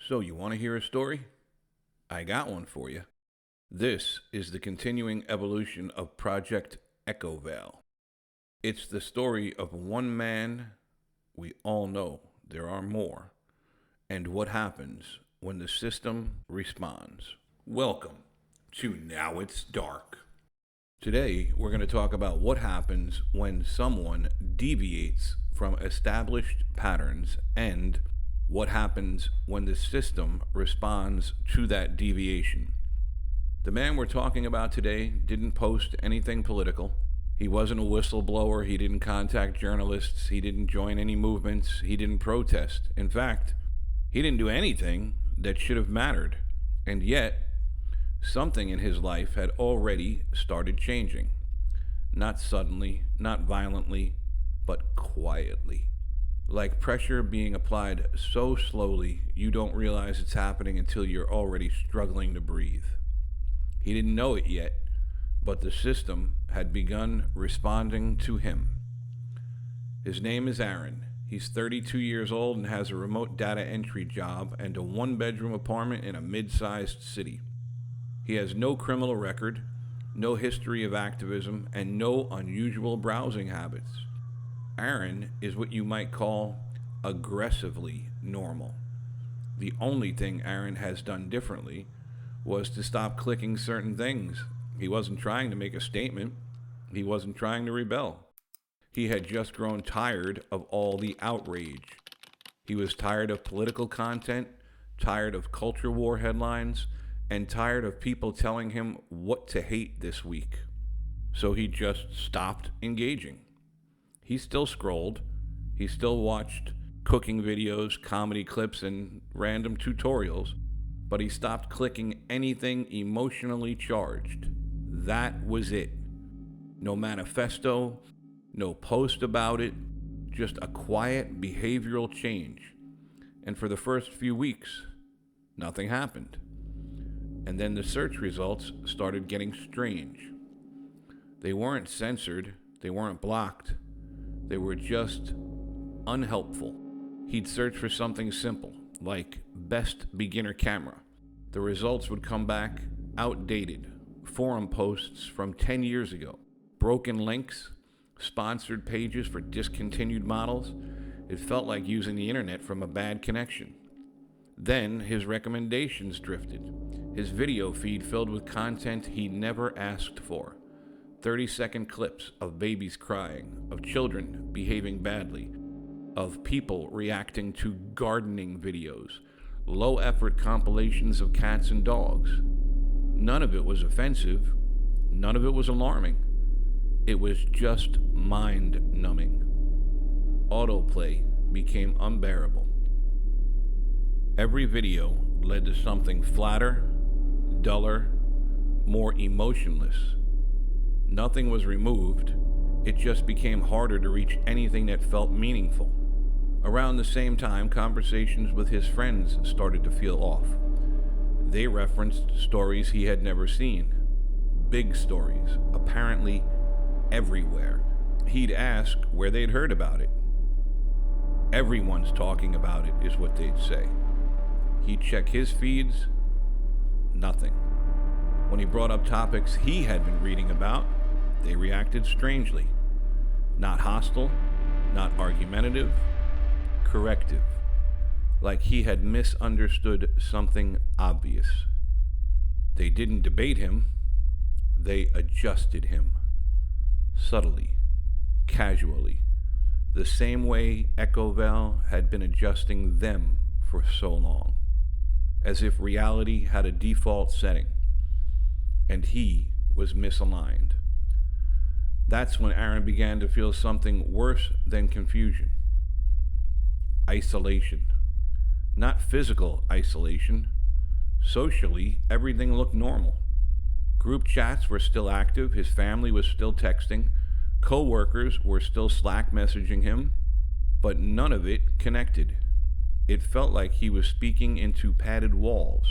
So, you want to hear a story? I got one for you. This is the continuing evolution of Project Echoval. It's the story of one man. We all know there are more. And what happens when the system responds. Welcome to Now It's Dark. Today, we're going to talk about what happens when someone deviates from established patterns and what happens when the system responds to that deviation. The man we're talking about today didn't post anything political. He wasn't a whistleblower. He didn't contact journalists. He didn't join any movements. He didn't protest. In fact, he didn't do anything that should have mattered. And yet, something in his life had already started changing. Not suddenly, not violently, but quietly. Like pressure being applied so slowly, you don't realize it's happening until you're already struggling to breathe. He didn't know it yet, but the system had begun responding to him. His name is Aaron. He's 32 years old and has a remote data entry job and a one-bedroom apartment in a mid-sized city. He has no criminal record, no history of activism, and no unusual browsing habits. Aaron is what you might call aggressively normal. The only thing Aaron has done differently was to stop clicking certain things. He wasn't trying to make a statement. He wasn't trying to rebel. He had just grown tired of all the outrage. He was tired of political content, tired of culture war headlines, and tired of people telling him what to hate this week. So he just stopped engaging. He still scrolled. He still watched cooking videos, comedy clips, and random tutorials, but he stopped clicking anything emotionally charged. That was it. No manifesto, no post about it, just a quiet behavioral change. And for the first few weeks, nothing happened. And then the search results started getting strange. They weren't censored, they weren't blocked, they were just unhelpful. He'd search for something simple, like best beginner camera. The results would come back outdated, forum posts from 10 years ago, broken links, sponsored pages for discontinued models. It felt like using the internet from a bad connection. Then his recommendations drifted. His video feed filled with content he never asked for. 30-second clips of babies crying, of children behaving badly, of people reacting to gardening videos, low-effort compilations of cats and dogs. None of it was offensive. None of it was alarming. It was just mind-numbing. Autoplay became unbearable. Every video led to something flatter, duller, more emotionless. Nothing was removed. It just became harder to reach anything that felt meaningful. Around the same time, conversations with his friends started to feel off. They referenced stories he had never seen. Big stories, apparently everywhere. He'd ask where they'd heard about it. Everyone's talking about it, is what they'd say. He'd check his feeds, nothing. When he brought up topics he had been reading about, they reacted strangely. Not hostile, not argumentative, corrective. Like he had misunderstood something obvious. They didn't debate him, they adjusted him. Subtly, casually, the same way Echoval had been adjusting them for so long. As if reality had a default setting, and he was misaligned. That's when Aaron began to feel something worse than confusion. Isolation. Not physical isolation. Socially, everything looked normal. Group chats were still active, his family was still texting, co-workers were still Slack messaging him, but none of it connected. It felt like he was speaking into padded walls.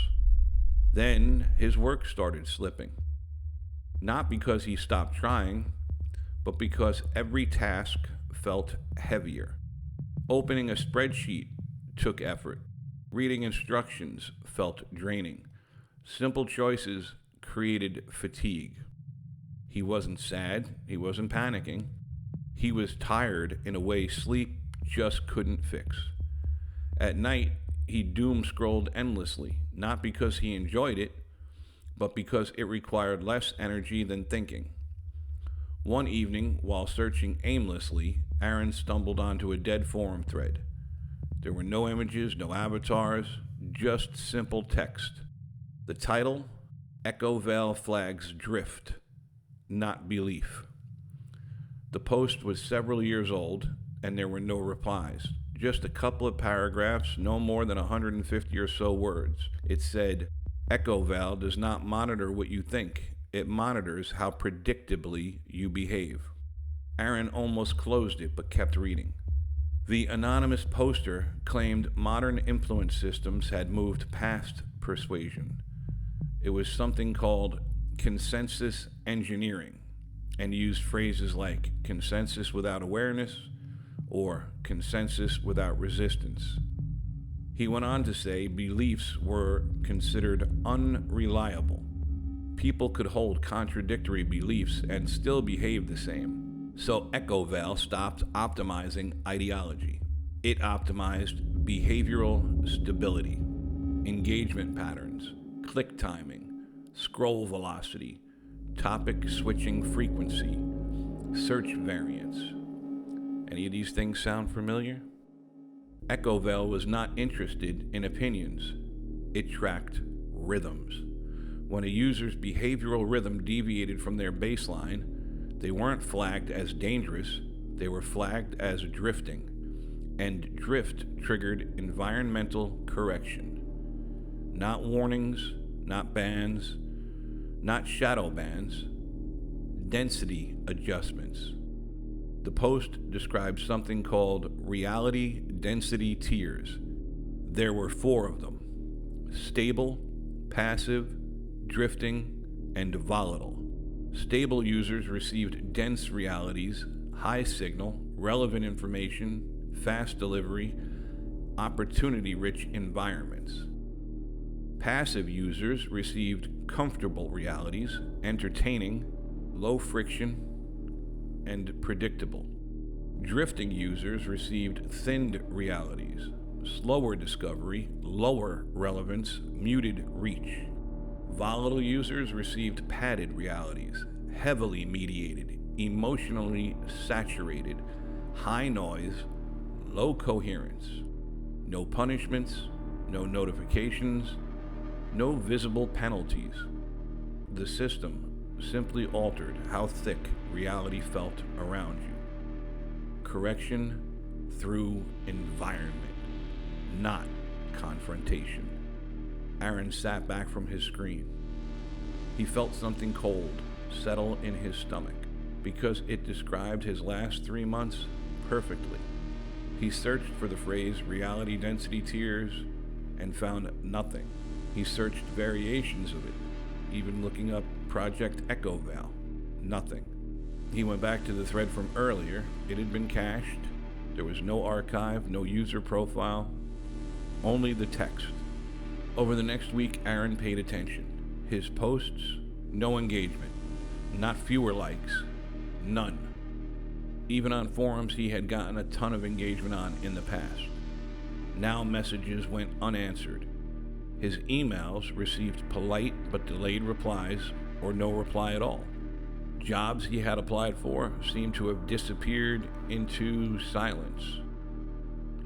Then his work started slipping. Not because he stopped trying, but because every task felt heavier. Opening a spreadsheet took effort. Reading instructions felt draining. Simple choices created fatigue. He wasn't sad, he wasn't panicking. He was tired in a way sleep just couldn't fix. At night, he doom scrolled endlessly, not because he enjoyed it, but because it required less energy than thinking. One evening, while searching aimlessly, Aaron stumbled onto a dead forum thread. There were no images, no avatars, just simple text. The title, Echo Veil Flags Drift, Not Belief. The post was several years old, and there were no replies. Just a couple of paragraphs, no more than 150 or so words. It said, Echo Veil does not monitor what you think. It monitors how predictably you behave. Aaron almost closed it, but kept reading. The anonymous poster claimed modern influence systems had moved past persuasion. It was something called consensus engineering, and used phrases like consensus without awareness or consensus without resistance. He went on to say beliefs were considered unreliable. People could hold contradictory beliefs and still behave the same. So Echo Veil stopped optimizing ideology. It optimized behavioral stability, engagement patterns, click timing, scroll velocity, topic switching frequency, search variance. Any of these things sound familiar? Echo Veil was not interested in opinions. It tracked rhythms. When a user's behavioral rhythm deviated from their baseline, they weren't flagged as dangerous, they were flagged as drifting. And drift triggered environmental correction. Not warnings, not bans, not shadow bans, density adjustments. The post described something called reality density tiers. There were 4 of them: stable, passive, drifting, and volatile. Stable users received dense realities, high signal, relevant information, fast delivery, opportunity-rich environments. Passive users received comfortable realities, entertaining, low friction, and predictable. Drifting users received thinned realities, slower discovery, lower relevance, muted reach. Volatile users received padded realities, heavily mediated, emotionally saturated, high noise, low coherence. No punishments, no notifications, no visible penalties. The system simply altered how thick reality felt around you. Correction through environment, not confrontation. Aaron sat back from his screen. He felt something cold settle in his stomach because it described his last 3 months perfectly. He searched for the phrase reality density tiers and found nothing. He searched variations of it, even looking up Project Echo Veil. Nothing. He went back to the thread from earlier. It had been cached. There was no archive, no user profile, only the text. Over the next week, Aaron paid attention. His posts, no engagement. Not fewer likes, none. Even on forums he had gotten a ton of engagement on in the past. Now messages went unanswered. His emails received polite but delayed replies, or no reply at all. Jobs he had applied for seemed to have disappeared into silence.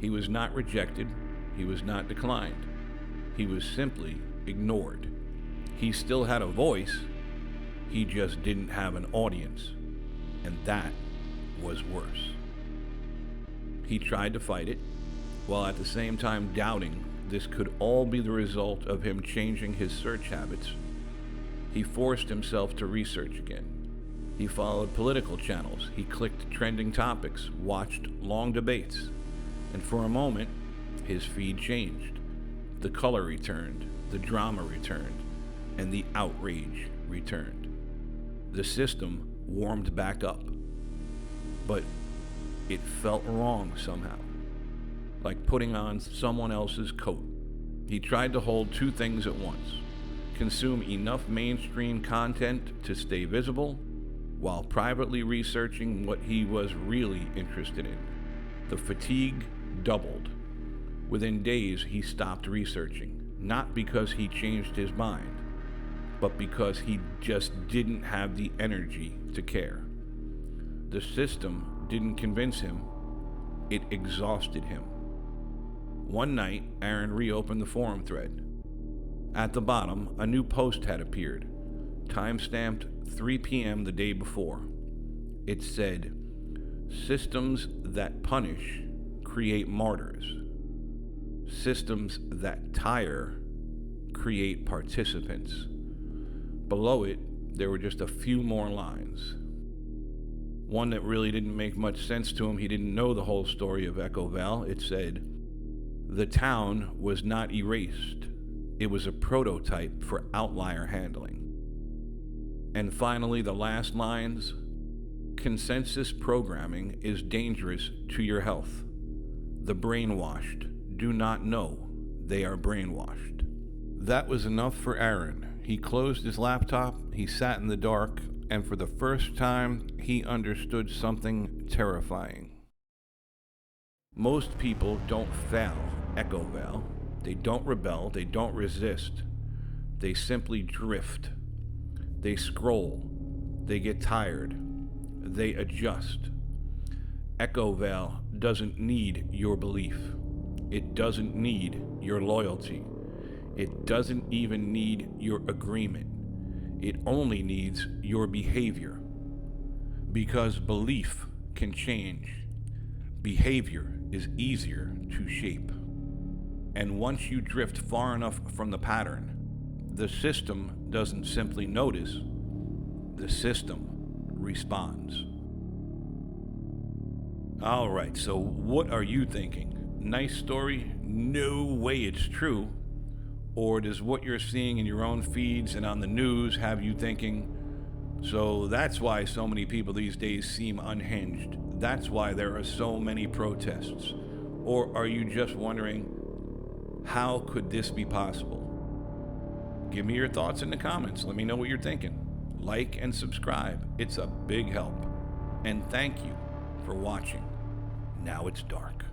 He was not rejected, he was not declined. He was simply ignored. He still had a voice, he just didn't have an audience, and that was worse. He tried to fight it, while at the same time doubting this could all be the result of him changing his search habits. He forced himself to research again. He followed political channels, he clicked trending topics, watched long debates, and for a moment, his feed changed. The color returned, the drama returned, and the outrage returned. The system warmed back up, but it felt wrong somehow, like putting on someone else's coat. He tried to hold two things at once: consume enough mainstream content to stay visible, while privately researching what he was really interested in. The fatigue doubled. Within days, he stopped researching, not because he changed his mind, but because he just didn't have the energy to care. The system didn't convince him, it exhausted him. One night, Aaron reopened the forum thread. At the bottom, a new post had appeared, time-stamped 3 p.m. the day before. It said, "Systems that punish create martyrs. Systems that tire create participants." Below it, there were just a few more lines. One that really didn't make much sense to him. He didn't know the whole story of Echo Val. It said, "The town was not erased. It was a prototype for outlier handling." And finally, the last lines: "Consensus programming is dangerous to your health. The brainwashed do not know they are brainwashed." That was enough for Aaron. He closed his laptop, he sat in the dark, and for the first time, he understood something terrifying. Most people don't fail Echo Val. They don't rebel, they don't resist. They simply drift. They scroll. They get tired. They adjust. Echo Val doesn't need your belief. It doesn't need your loyalty. It doesn't even need your agreement. It only needs your behavior. Because belief can change. Behavior is easier to shape. And once you drift far enough from the pattern, the system doesn't simply notice, the system responds. All right, so what are you thinking? Nice story? No way it's true. Or does what you're seeing in your own feeds and on the news have you thinking, so that's why so many people these days seem unhinged? That's why there are so many protests? Or are you just wondering, how could this be possible? Give me your thoughts in the comments. Let me know what you're thinking. Like and subscribe. It's a big help. And thank you for watching. Now it's dark.